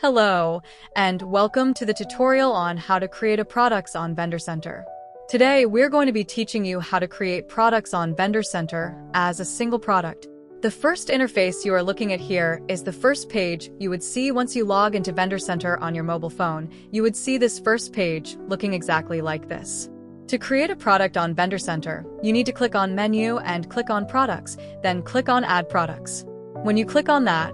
Hello, and welcome to the tutorial on how to create a products on Vendor Center. Today, we're going to be teaching you how to create products on Vendor Center as a single product. The first interface you are looking at here is the first page you would see once you log into Vendor Center on your mobile phone. You would see this first page looking exactly like this. To create a product on Vendor Center, you need to click on Menu and click on Products, then click on Add Products. When you click on that,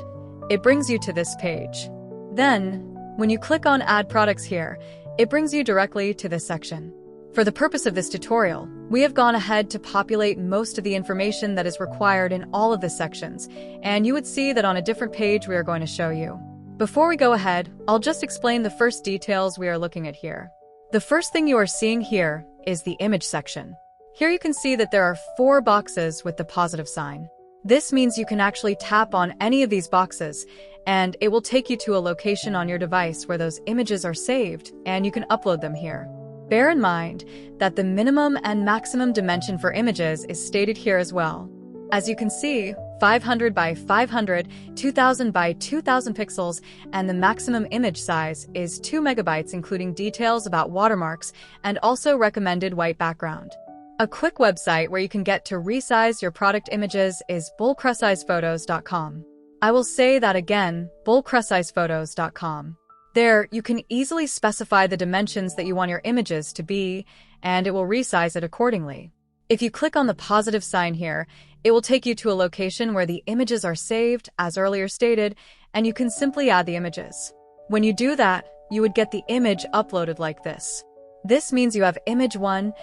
it brings you to this page. Then, when you click on Add Products here, it brings you directly to this section. For the purpose of this tutorial, we have gone ahead to populate most of the information that is required in all of the sections, and you would see that on a different page we are going to show you. Before we go ahead, I'll just explain the first details we are looking at here. The first thing you are seeing here is the image section. Here you can see that there are 4 boxes with the positive sign. This means you can actually tap on any of these boxes, and it will take you to a location on your device where those images are saved, and you can upload them here. Bear in mind that the minimum and maximum dimension for images is stated here as well. As you can see, 500 by 500, 2000 by 2000 pixels, and the maximum image size is 2 megabytes, including details about watermarks and also recommended white background. A quick website where you can get to resize your product images is bullcrushizephotos.com. I will say that again, bullcrushizephotos.com. There, you can easily specify the dimensions that you want your images to be, and it will resize it accordingly. If you click on the positive sign here, it will take you to a location where the images are saved, as earlier stated, and you can simply add the images. When you do that, you would get the image uploaded like this. This means you have image 1,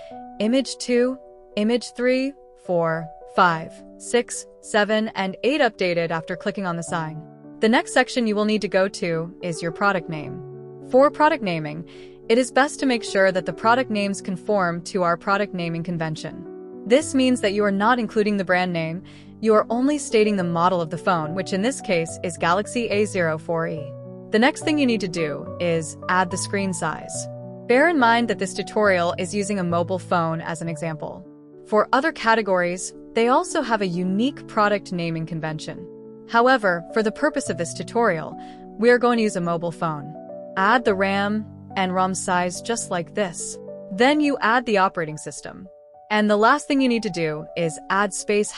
image 2, image 3, 4, 5, 6, 7, and 8 updated after clicking on the sign. The next section you will need to go to is your product name. For product naming, it is best to make sure that the product names conform to our product naming convention. This means that you are not including the brand name, you are only stating the model of the phone, which in this case is Galaxy A04e. The next thing you need to do is add the screen size. Bear in mind that this tutorial is using a mobile phone as an example. For other categories, they also have a unique product naming convention. However, for the purpose of this tutorial, we are going to use a mobile phone. Add the RAM and ROM size just like this. Then you add the operating system. And the last thing you need to do is add space,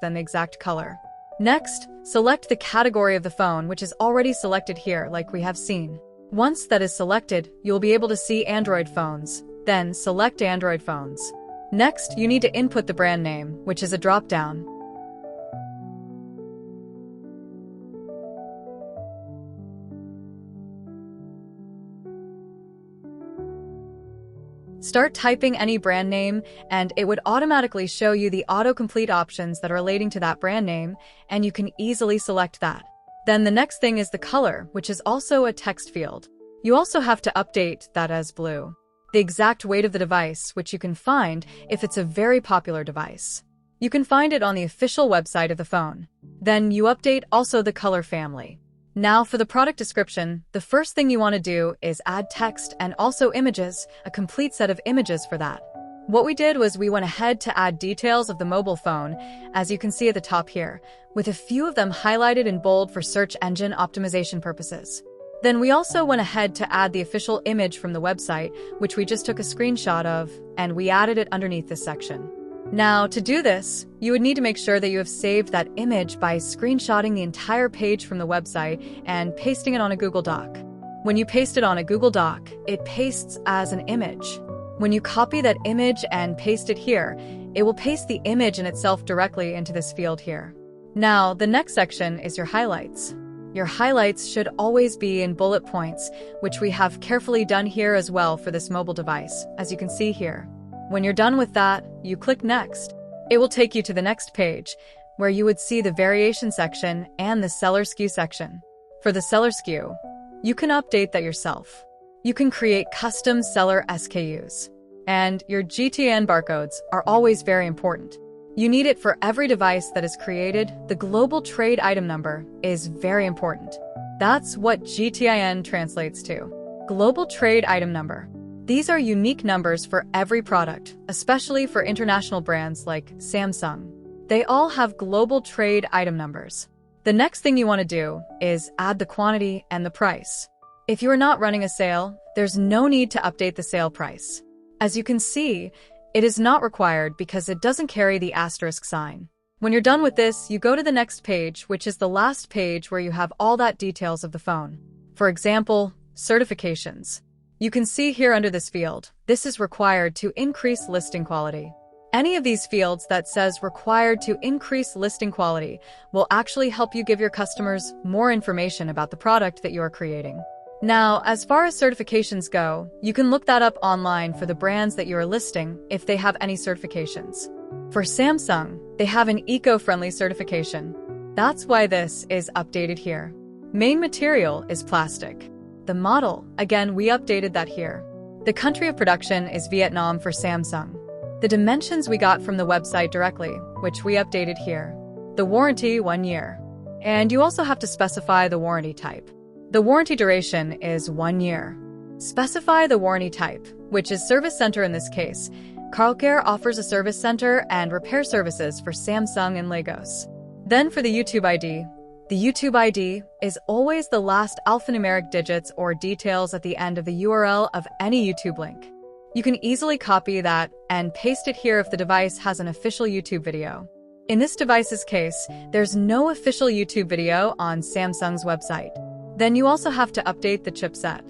then the exact color. Next, select the category of the phone, which is already selected here like we have seen. Once that is selected, you'll be able to see Android phones. Then select Android phones. Next, you need to input the brand name, which is a drop-down. Start typing any brand name, and it would automatically show you the autocomplete options that are relating to that brand name, and you can easily select that. Then the next thing is the color, which is also a text field. You also have to update that as blue. The exact weight of the device, which you can find if it's a very popular device. You can find it on the official website of the phone. Then you update also the color family. Now for the product description, the first thing you want to do is add text and also images, a complete set of images for that. What we did was we went ahead to add details of the mobile phone, as you can see at the top here, with a few of them highlighted in bold for search engine optimization purposes. Then we also went ahead to add the official image from the website, which we just took a screenshot of, and we added it underneath this section. Now, to do this, you would need to make sure that you have saved that image by screenshotting the entire page from the website and pasting it on a Google Doc. When you paste it on a Google Doc, it pastes as an image. When you copy that image and paste it here, it will paste the image in itself directly into this field here. Now, the next section is your highlights. Your highlights should always be in bullet points, which we have carefully done here as well for this mobile device, as you can see here. When you're done with that, you click Next. It will take you to the next page, where you would see the variation section and the seller SKU section. For the seller SKU, you can update that yourself. You can create custom seller SKUs. And your GTN barcodes are always very important. You need it for every device that is created. The global trade item number is very important. That's what GTIN translates to. Global trade item number. These are unique numbers for every product, especially for international brands like Samsung. They all have global trade item numbers. The next thing you want to do is add the quantity and the price. If you are not running a sale, there's no need to update the sale price. As you can see, it is not required because it doesn't carry the asterisk sign. When you're done with this, you go to the next page, which is the last page where you have all that details of the phone. For example, certifications. You can see here under this field, this is required to increase listing quality. Any of these fields that says required to increase listing quality will actually help you give your customers more information about the product that you are creating. Now, as far as certifications go, you can look that up online for the brands that you are listing if they have any certifications. For Samsung, they have an eco-friendly certification. That's why this is updated here. Main material is plastic. The model, again, we updated that here. The country of production is Vietnam for Samsung. The dimensions we got from the website directly, which we updated here. The warranty, 1 year. And you also have to specify the warranty type. The warranty duration is 1 year. Specify the warranty type, which is service center in this case. CarlCare offers a service center and repair services for Samsung and Lagos. Then for the YouTube ID. The YouTube ID is always the last alphanumeric digits or details at the end of the URL of any YouTube link. You can easily copy that and paste it here if the device has an official YouTube video. In this device's case, there's no official YouTube video on Samsung's website. Then you also have to update the chipset.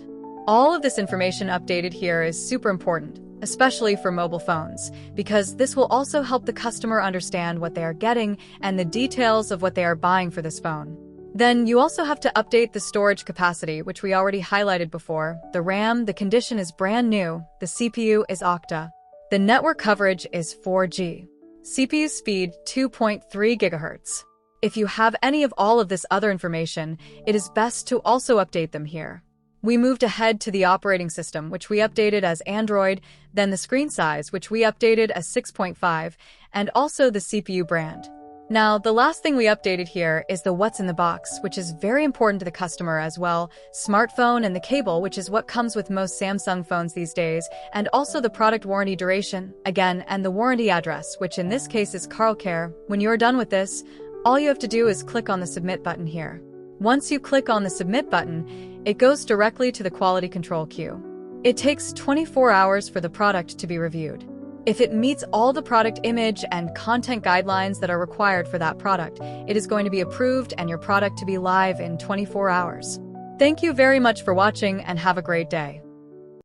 All of this information updated here is super important, especially for mobile phones, because this will also help the customer understand what they are getting and the details of what they are buying for this phone. Then you also have to update the storage capacity, which we already highlighted before. The RAM, the condition is brand new. The CPU is Octa. The network coverage is 4G. CPU speed 2.3 GHz. If you have any of all of this other information, it is best to also update them here. We moved ahead to the operating system, which we updated as Android, then the screen size, which we updated as 6.5, and also the CPU brand. Now, the last thing we updated here is the what's in the box, which is very important to the customer as well, smartphone and the cable, which is what comes with most Samsung phones these days, and also the product warranty duration, again, and the warranty address, which in this case is CarlCare. When you're done with this, all you have to do is click on the submit button here. Once you click on the submit button, it goes directly to the quality control queue. It takes 24 hours for the product to be reviewed. If it meets all the product image and content guidelines that are required for that product, it is going to be approved and your product to be live in 24 hours. Thank you very much for watching and have a great day.